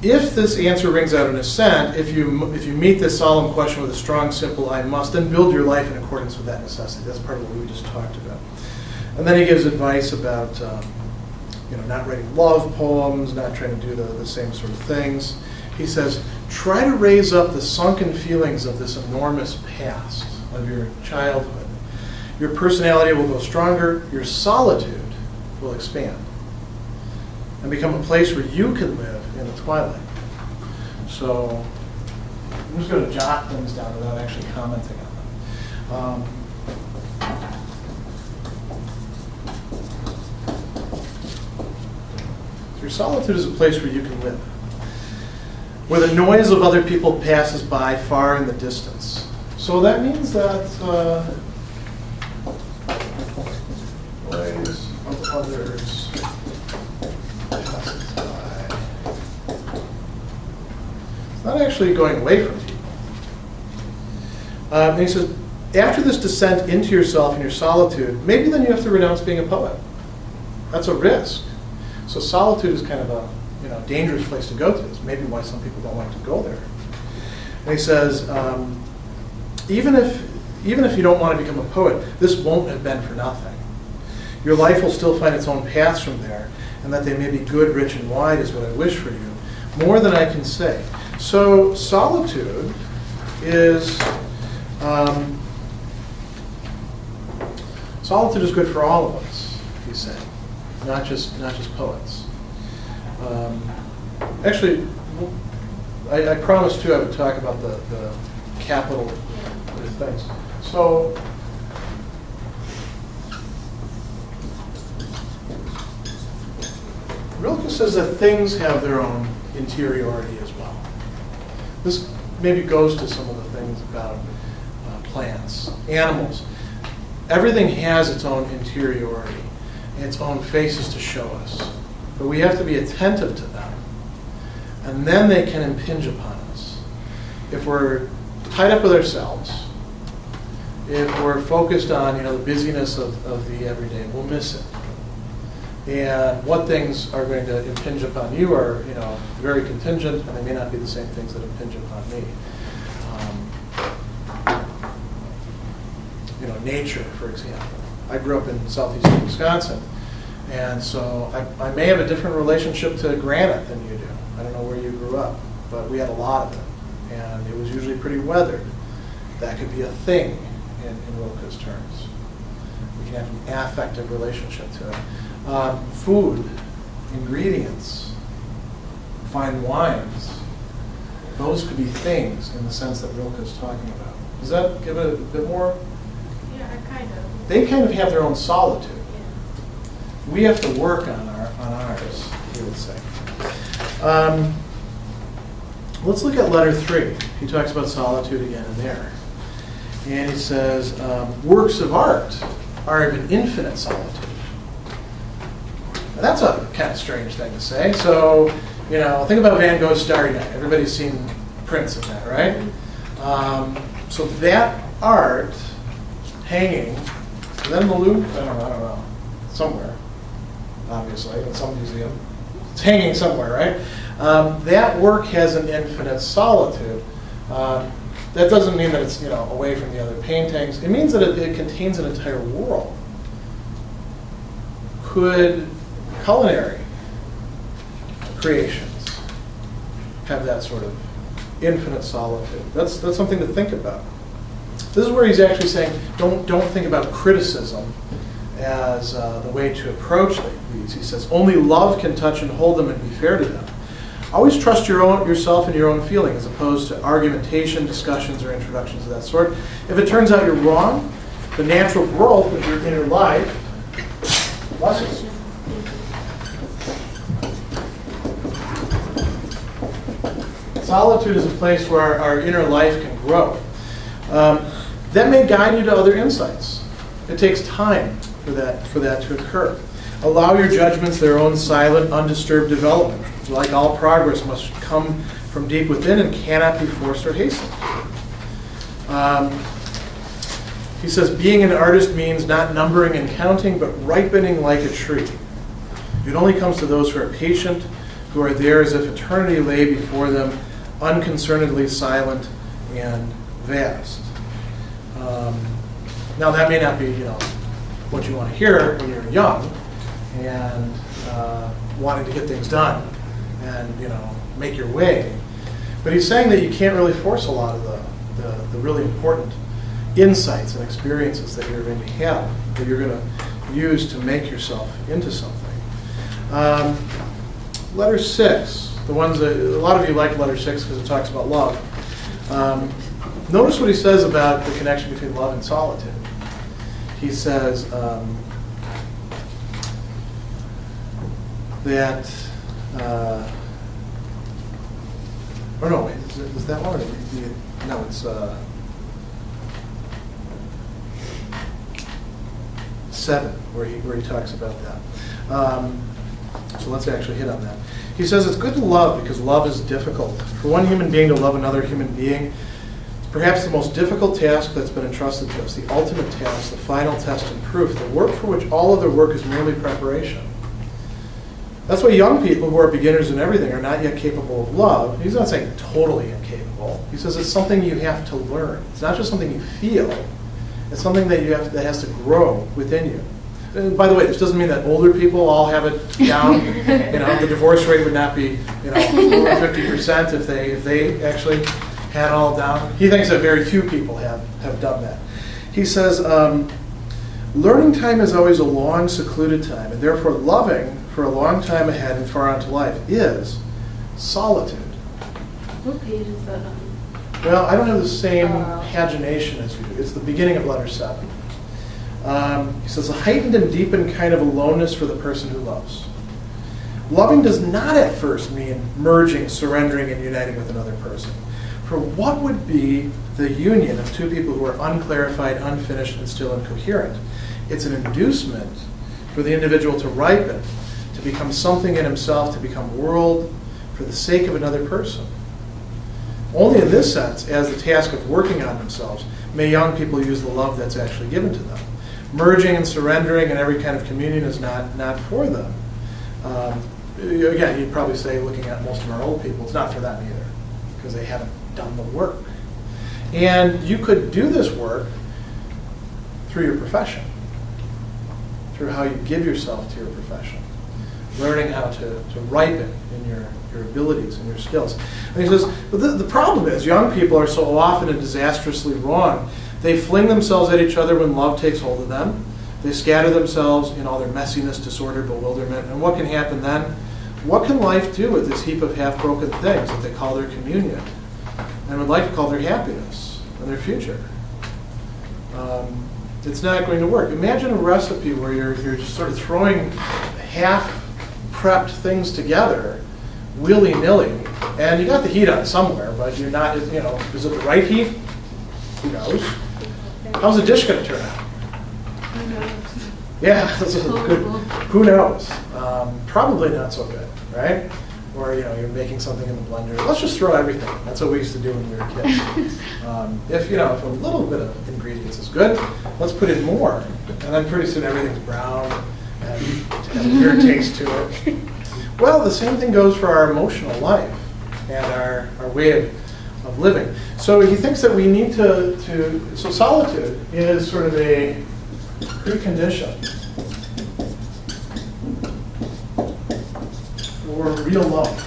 If this answer rings out an assent, if you meet this solemn question with a strong, simple "I must," then build your life in accordance with that necessity. That's part of what we just talked about. And then he gives advice about not writing love poems, not trying to do the same sort of things. He says, try to raise up the sunken feelings of this enormous past of your childhood. Your personality will go stronger. Your solitude will expand and become a place where you can live in the twilight. So I'm just going to jot things down without actually commenting on them. Your solitude is a place where you can live, where the noise of other people passes by far in the distance. So that means that noise of others passes by. It's not actually going away from people. And he says, after this descent into yourself and your solitude, maybe then you have to renounce being a poet. That's a risk. So solitude is kind of a dangerous place to go to. It's maybe why some people don't like to go there. And he says, even if you don't want to become a poet, this won't have been for nothing. Your life will still find its own paths from there, and that they may be good, rich, and wide is what I wish for you, more than I can say. So solitude is good for all of us. he's saying, not just poets. Actually, I promised too I would talk about the capital things. So, Rilke says that things have their own interiority as well. This maybe goes to some of the things about plants, animals. Everything has its own interiority, its own faces to show us. But we have to be attentive to them. And then they can impinge upon us. If we're tied up with ourselves, if we're focused on the busyness of the everyday, we'll miss it. And what things are going to impinge upon you are very contingent, and they may not be the same things that impinge upon me. Nature, for example. I grew up in southeastern Wisconsin, and so I may have a different relationship to granite than you do. I don't know where you grew up, but we had a lot of it, and it was usually pretty weathered. That could be a thing in Rilke's terms. We can have an affective relationship to it. Food, ingredients, fine wines, those could be things in the sense that Rilke is talking about. Does that give it a bit more? Yeah, kind of. They kind of have their own solitude. We have to work on ours, he would say. Let's look at letter 3. He talks about solitude again in there. And he says, works of art are of an infinite solitude. Now, that's a kind of strange thing to say. So, think about Van Gogh's Starry Night. Everybody's seen prints of that, right? So that art hanging, and then the loop, I don't know, somewhere, obviously, in some museum. It's hanging somewhere, right? That work has an infinite solitude. That doesn't mean that it's away from the other paintings. It means that it contains an entire world. Could culinary creations have that sort of infinite solitude? That's something to think about. This is where he's actually saying, don't think about criticism as the way to approach these. He says, only love can touch and hold them and be fair to them. Always trust yourself and your own feeling as opposed to argumentation, discussions, or introductions of that sort. If it turns out you're wrong, the natural growth of your inner life, solitude is a place where our inner life can grow. That may guide you to other insights. It takes time for that to occur. Allow your judgments their own silent, undisturbed development. Like all progress must come from deep within and cannot be forced or hastened. He says, being an artist means not numbering and counting, but ripening like a tree. It only comes to those who are patient, who are there as if eternity lay before them, unconcernedly silent and vast. Now that may not be, what you want to hear when you're young and wanting to get things done and make your way. But he's saying that you can't really force a lot of the really important insights and experiences that you're going to have, that you're going to use to make yourself into something. Letter 6, the ones that a lot of you like letter 6 because it talks about love. Notice what he says about the connection between love and solitude. He says that, oh no, wait, is that one? No, it's 7, where he talks about that. So let's actually hit on that. He says it's good to love because love is difficult. For one human being to love another human being, it's perhaps the most difficult task that's been entrusted to us, the ultimate task, the final test and proof, the work for which all other work is merely preparation. That's why young people who are beginners in everything are not yet capable of love. He's not saying totally incapable. He says it's something you have to learn. It's not just something you feel. It's something that that has to grow within you. And by the way, this doesn't mean that older people all have it down. The divorce rate would not be over 50% if they actually had it all down. He thinks that very few people have done that. He says, Learning time is always a long, secluded time, and therefore loving for a long time ahead and far onto life is solitude. What page is that on? Well, I don't have the same pagination as you do. It's the beginning of letter 7. He says, a heightened and deepened kind of aloneness for the person who loves. Loving does not at first mean merging, surrendering, and uniting with another person. For what would be the union of two people who are unclarified, unfinished, and still incoherent? It's an inducement for the individual to ripen, to become something in himself, to become world for the sake of another person. Only in this sense, as the task of working on themselves, may young people use the love that's actually given to them. Merging and surrendering and every kind of communion is not for them. Again, you'd probably say, looking at most of our old people, it's not for them either, because they haven't done the work. And you could do this work through your profession, through how you give yourself to your profession, learning how to ripen in your abilities and your skills. And he says, but the problem is young people are so often and disastrously wrong. They fling themselves at each other when love takes hold of them. They scatter themselves in all their messiness, disorder, bewilderment. And what can happen then? What can life do with this heap of half-broken things that they call their communion and would like to call their happiness and their future? It's not going to work. Imagine a recipe where you're just sort of throwing half-prepped things together willy-nilly, and you got the heat on somewhere, but you're not, is it the right heat? Who knows? How's the dish going to turn out? Who knows? Yeah, that's a good. Who knows? Probably not so good, right? Or you're making something in the blender. Let's just throw everything. That's what we used to do when we were kids. If a little bit of ingredients is good, let's put in more, and then pretty soon everything's brown and has a weird taste to it. Well, the same thing goes for our emotional life and our way of living. So he thinks that we need so solitude is sort of a precondition for real love.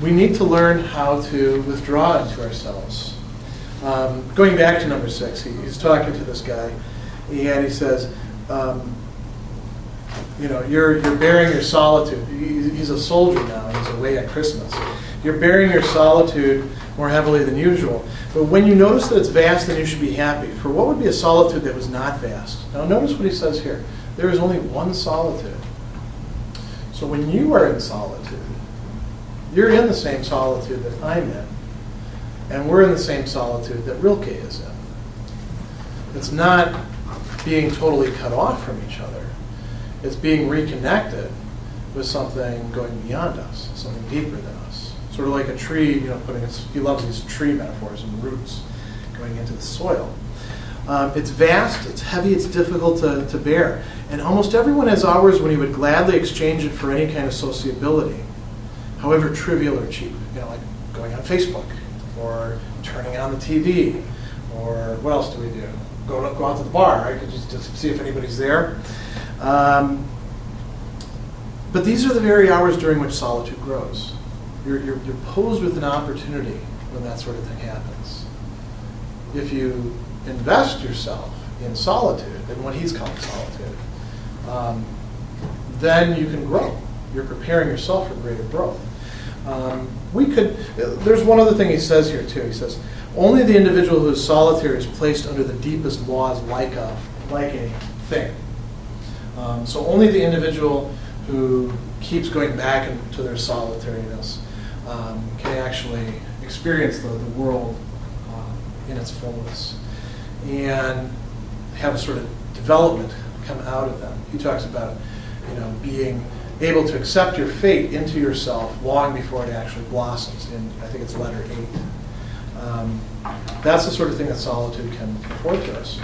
We need to learn how to withdraw into ourselves. Going back to number 6, he's talking to this guy, and he says, you're bearing your solitude. He's a soldier now. He's away at Christmas. You're bearing your solitude more heavily than usual. But when you notice that it's vast, then you should be happy. For what would be a solitude that was not vast? Now notice what he says here. There is only one solitude. So when you are in solitude, you're in the same solitude that I'm in. And we're in the same solitude that Rilke is in. It's not being totally cut off from each other. It's being reconnected with something going beyond us, something deeper than us. Sort of like a tree, he loves these tree metaphors and roots going into the soil. It's vast, it's heavy, it's difficult to bear. And almost everyone has hours when he would gladly exchange it for any kind of sociability, however trivial or cheap. Like going on Facebook, or turning on the TV, or what else do we do? Go out to the bar, right? Just to see if anybody's there. But these are the very hours during which solitude grows. You're posed with an opportunity when that sort of thing happens. If you invest yourself in solitude, in what he's calling solitude, then you can grow. You're preparing yourself for greater growth. There's one other thing he says here too. He says, only the individual who is solitary is placed under the deepest laws like a thing. So only the individual who keeps going back into their solitariness can actually experience the world in its fullness and have a sort of development come out of them. He talks about being able to accept your fate into yourself long before it actually blossoms. In I think it's letter 8. That's the sort of thing that solitude can afford to us.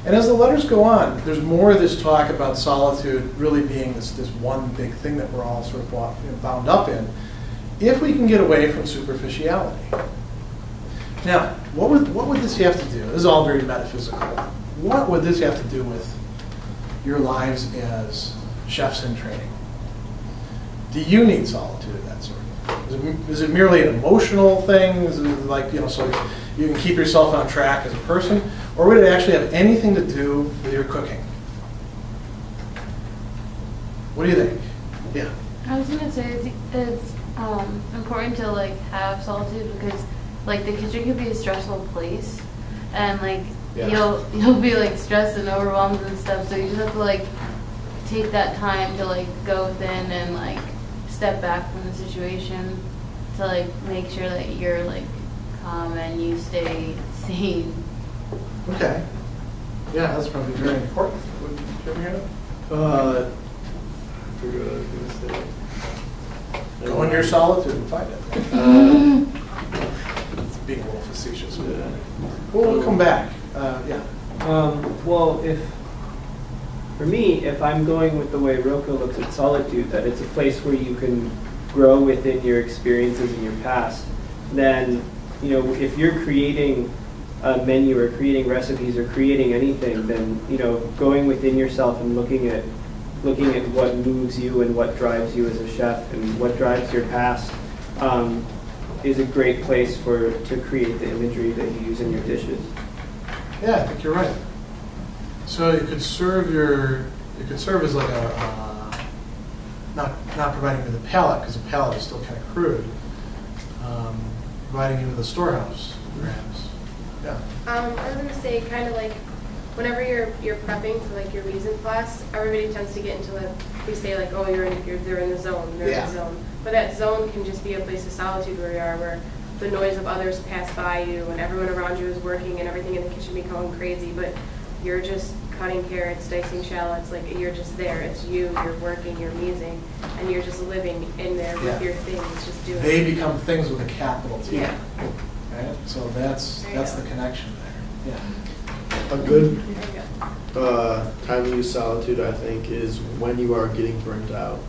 And as the letters go on, there's more of this talk about solitude really being this one big thing that we're all sort of bound up in, if we can get away from superficiality. Now, what would this have to do? This is all very metaphysical. What would this have to do with your lives as chefs in training? Do you need solitude in that sort of thing? Is it merely an emotional thing? Is it like, so you can keep yourself on track as a person? Or would it actually have anything to do with your cooking? What do you think? Yeah. I was gonna say it's important to like have solitude because like the kitchen could be a stressful place, and like you'll be like stressed and overwhelmed and stuff. So you just have to like take that time to like go within and like step back from the situation to like make sure that you're like calm and you stay sane. Okay. Yeah, that's probably very important. Would you ever hear that? I forgot what I was going to say. Go in your solitude and find it. It's being a little facetious. Yeah. We'll come back. Yeah. Well, for me, if I'm going with the way Rilke looks at solitude, that it's a place where you can grow within your experiences in your past, then, if you're creating a menu or creating recipes or creating anything, then, going within yourself and looking at what moves you and what drives you as a chef and what drives your past is a great place to create the imagery that you use in your dishes. Yeah, I think you're right. So you could serve as like a not providing you with a palate, because a palate is still kind of crude. Providing you with a storehouse, perhaps. Yeah. I was going to say, kind of like, whenever you're prepping for like your mise en place, everybody tends to get into we say like, oh, they're in the zone, they're in the zone. But that zone can just be a place of solitude where the noise of others pass by you and everyone around you is working and everything in the kitchen be going crazy, but you're just cutting carrots, dicing shallots, like you're just there. It's you're working, you're musing, and you're just living in there with your things, just doing. They become things with a capital T. Yeah. Right? So that's the connection there. Yeah. A good time to use solitude, I think, is when you are getting burnt out.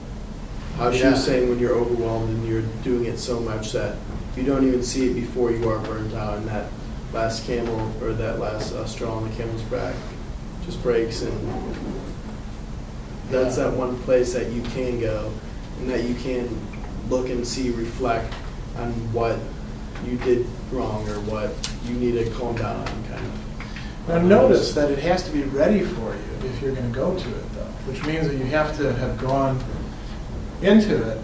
How she was saying when you're overwhelmed and you're doing it so much that you don't even see it before you are burnt out, and that last camel or that last straw on the camel's back just breaks, and that's that one place that you can go and that you can look and see, reflect on what you did wrong or what you need to calm down on, kind of. Now notice that it has to be ready for you if you're going to go to it, though, which means that you have to have gone into it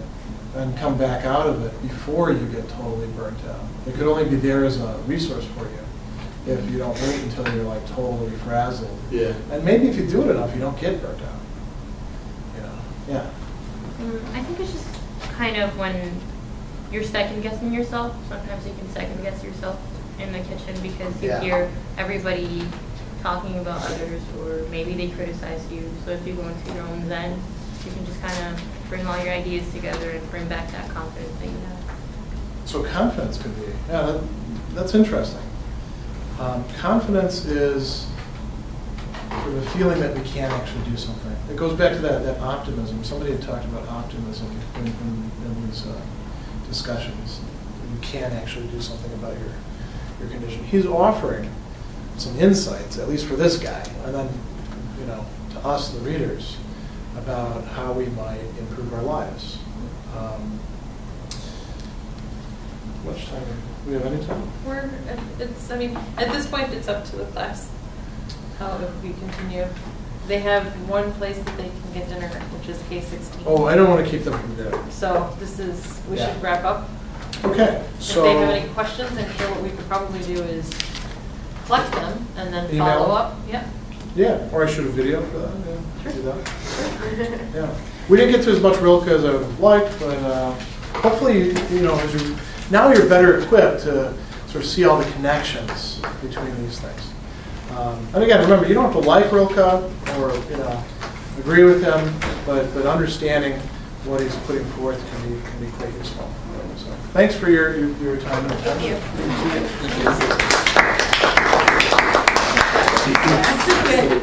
and come back out of it before you get totally burnt out. It could only be there as a resource for you if you don't wait until you're like totally frazzled. Yeah. And maybe if you do it enough, you don't get burnt out. Yeah. I think it's just kind of when you're second guessing yourself. Sometimes you can second guess yourself in the kitchen because you hear everybody talking about others, or maybe they criticize you. So if you go into your own zen, you can just kind of bring all your ideas together and bring back that confidence that you have. So confidence could be, that's interesting. Confidence is sort of a feeling that we can actually do something. It goes back to that optimism. Somebody had talked about optimism in these discussions. You can actually do something about your condition. He's offering some insights, at least for this guy, and then, to us, the readers, about how we might improve our lives. Much time? Do we have any time? At this point, it's up to the class. If we continue, they have one place that they can get dinner, which is K-16. Oh, I don't want to keep them from there. So we should wrap up. Okay, so. If they have any questions, I'm sure what we could probably do is collect them and then follow up. Yeah, or I shoot a video for that. Yeah, sure. Do that. Yeah. We didn't get to as much Rilke as I would have liked, but hopefully, now you're better equipped to sort of see all the connections between these things. And again, remember, you don't have to like Rilke or agree with him, but understanding what he's putting forth can be quite useful. So, thanks for your time and attention. Thank you.